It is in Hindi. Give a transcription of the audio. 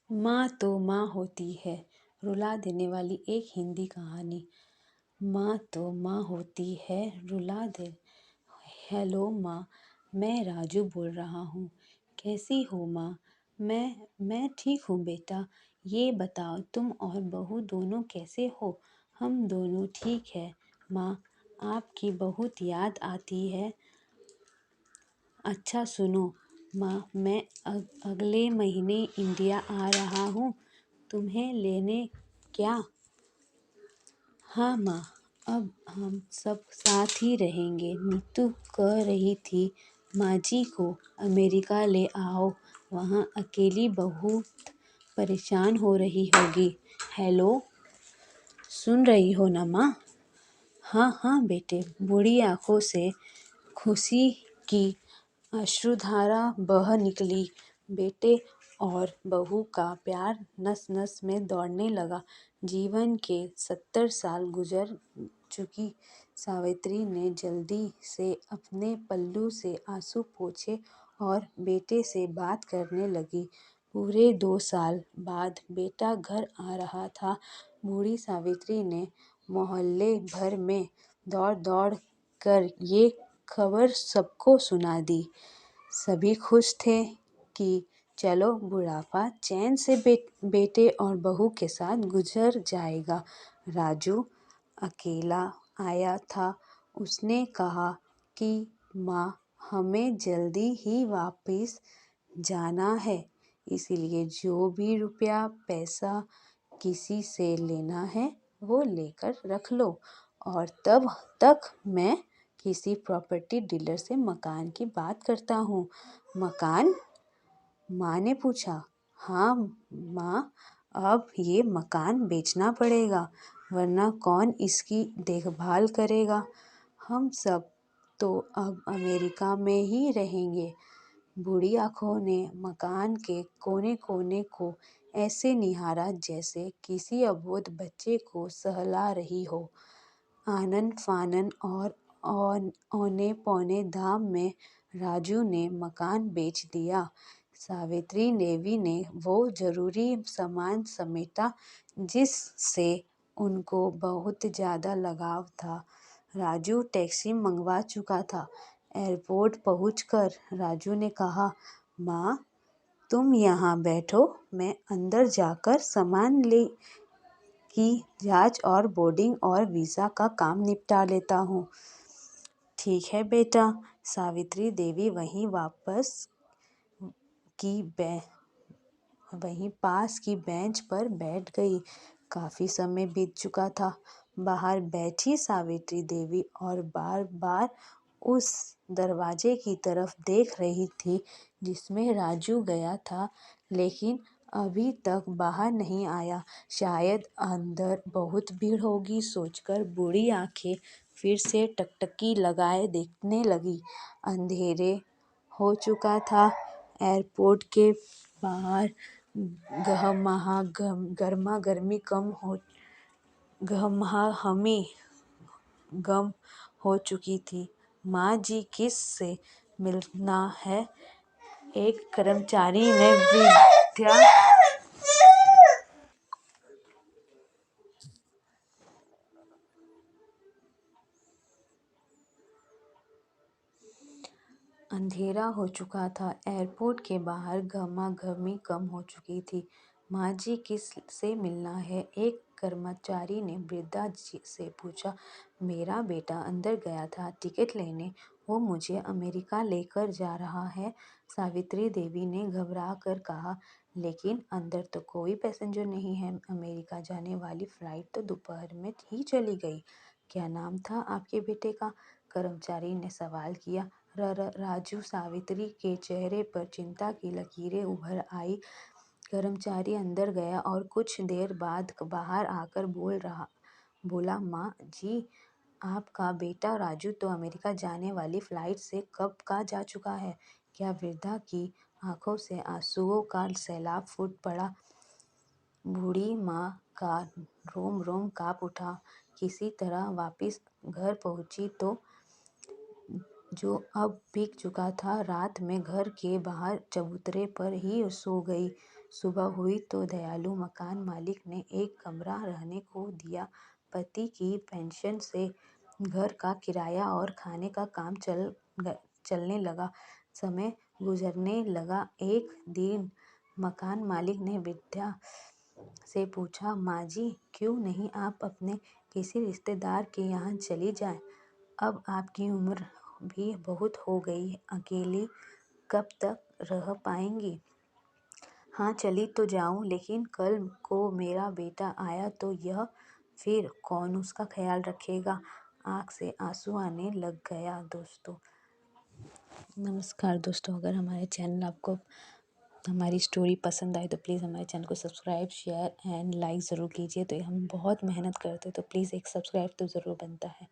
माँ तो माँ होती है, रुला देने वाली एक हिंदी कहानी। माँ तो माँ होती है, रुला दे। हेलो माँ, मैं राजू बोल रहा हूँ। कैसी हो माँ? मैं ठीक हूँ बेटा। ये बताओ तुम और बहू दोनों कैसे हो? हम दोनों ठीक है माँ। आपकी बहुत याद आती है। अच्छा सुनो माँ, मैं अगले महीने इंडिया आ रहा हूँ तुम्हें लेने। क्या? हाँ माँ, अब हम सब साथ ही रहेंगे। नीतू कह रही थी माँ जी को अमेरिका ले आओ, वहाँ अकेली बहुत परेशान हो रही होगी। हेलो, सुन रही हो ना माँ? हाँ हाँ बेटे। बूढ़ी आंखों से खुशी की अश्रुधारा बह निकली। बेटे और बहू का प्यार नस नस में दौड़ने लगा। जीवन के 70 साल गुजर चुकी सावित्री ने जल्दी से अपने पल्लू से आंसू पोंछे और बेटे से बात करने लगी। पूरे 2 साल बाद बेटा घर आ रहा था। बूढ़ी सावित्री ने मोहल्ले भर में दौड़ दौड़ कर ये खबर सबको सुना दी। सभी खुश थे कि चलो बुढ़ापा चैन से बेटे और बहू के साथ गुजर जाएगा। राजू अकेला आया था। उसने कहा कि माँ, हमें जल्दी ही वापस जाना है, इसलिए जो भी रुपया पैसा किसी से लेना है वो लेकर रख लो, और तब तक मैं किसी प्रॉपर्टी डीलर से मकान की बात करता हूँ। मकान? माँ ने पूछा। हाँ माँ, अब ये मकान बेचना पड़ेगा, वरना कौन इसकी देखभाल करेगा। हम सब तो अब अमेरिका में ही रहेंगे। बूढ़ी आंखों ने मकान के कोने कोने को ऐसे निहारा जैसे किसी अबोध बच्चे को सहला रही हो। आनन फानन और औने पौने दाम में राजू ने मकान बेच दिया। सावित्री देवी ने वो जरूरी सामान समेटा जिससे उनको बहुत ज़्यादा लगाव था। राजू टैक्सी मंगवा चुका था। एयरपोर्ट पहुंचकर राजू ने कहा, माँ, तुम यहाँ बैठो, मैं अंदर जाकर सामान ले की जांच और बोर्डिंग और वीज़ा का काम निपटा लेता हूँ। ठीक है बेटा। सावित्री देवी वहीं पास की बेंच पर बैठ गई। काफ़ी समय बीत चुका था। बाहर बैठी सावित्री देवी और बार बार उस दरवाजे की तरफ देख रही थी जिसमें राजू गया था, लेकिन अभी तक बाहर नहीं आया। शायद अंदर बहुत भीड़ होगी सोचकर बूढ़ी आंखें फिर से टकटकी लगाए देखने लगी। अंधेरे हो चुका था। एयरपोर्ट के बाहर गहमाहमी गम हो चुकी थी। माँ जी किस से मिलना है? एक कर्मचारी ने वृद्धा अंधेरा हो चुका था। एयरपोर्ट के बाहर गहमागहमी कम हो चुकी थी। माँ जी किस से मिलना है? एक कर्मचारी ने वृद्धा जी से पूछा। मेरा बेटा अंदर गया था टिकट लेने, वो मुझे अमेरिका लेकर जा रहा है, सावित्री देवी ने घबरा कर कहा। लेकिन अंदर तो कोई पैसेंजर नहीं है। अमेरिका जाने वाली फ्लाइट तो दोपहर में ही चली गई। क्या नाम था आपके बेटे का? कर्मचारी ने सवाल किया। राजू। सावित्री के चेहरे पर चिंता की लकीरें उभर आई। कर्मचारी अंदर गया और कुछ देर बाद बाहर आकर बोला, माँ जी, आपका बेटा राजू तो अमेरिका जाने वाली फ्लाइट से कब का जा चुका है। क्या? वृद्धा की आंखों से आंसुओं का सैलाब फूट पड़ा। बूढ़ी माँ का रोम रोम कांप उठा। किसी तरह वापस घर पहुंची तो जो अब बीत चुका था। रात में घर के बाहर चबूतरे पर ही सो गई। सुबह हुई तो दयालु मकान मालिक ने एक कमरा रहने को दिया। पति की पेंशन से घर का किराया और खाने का काम चलने लगा। समय गुजरने लगा। एक दिन मकान मालिक ने विद्या से पूछा, माँ जी, क्यों नहीं आप अपने किसी रिश्तेदार के यहाँ चली जाएं? अब आपकी उम्र भी बहुत हो गई, अकेली कब तक रह पाएंगी? हाँ, चली तो जाऊं, लेकिन कल को मेरा बेटा आया तो यह फिर कौन उसका ख्याल रखेगा? आँख से आंसू आने लग गया। दोस्तों, नमस्कार दोस्तों, अगर हमारी स्टोरी पसंद आए तो प्लीज़ हमारे चैनल को सब्सक्राइब, शेयर एंड लाइक ज़रूर कीजिए। तो हम बहुत मेहनत करते हैं, तो प्लीज़ एक सब्सक्राइब तो ज़रूर बनता है।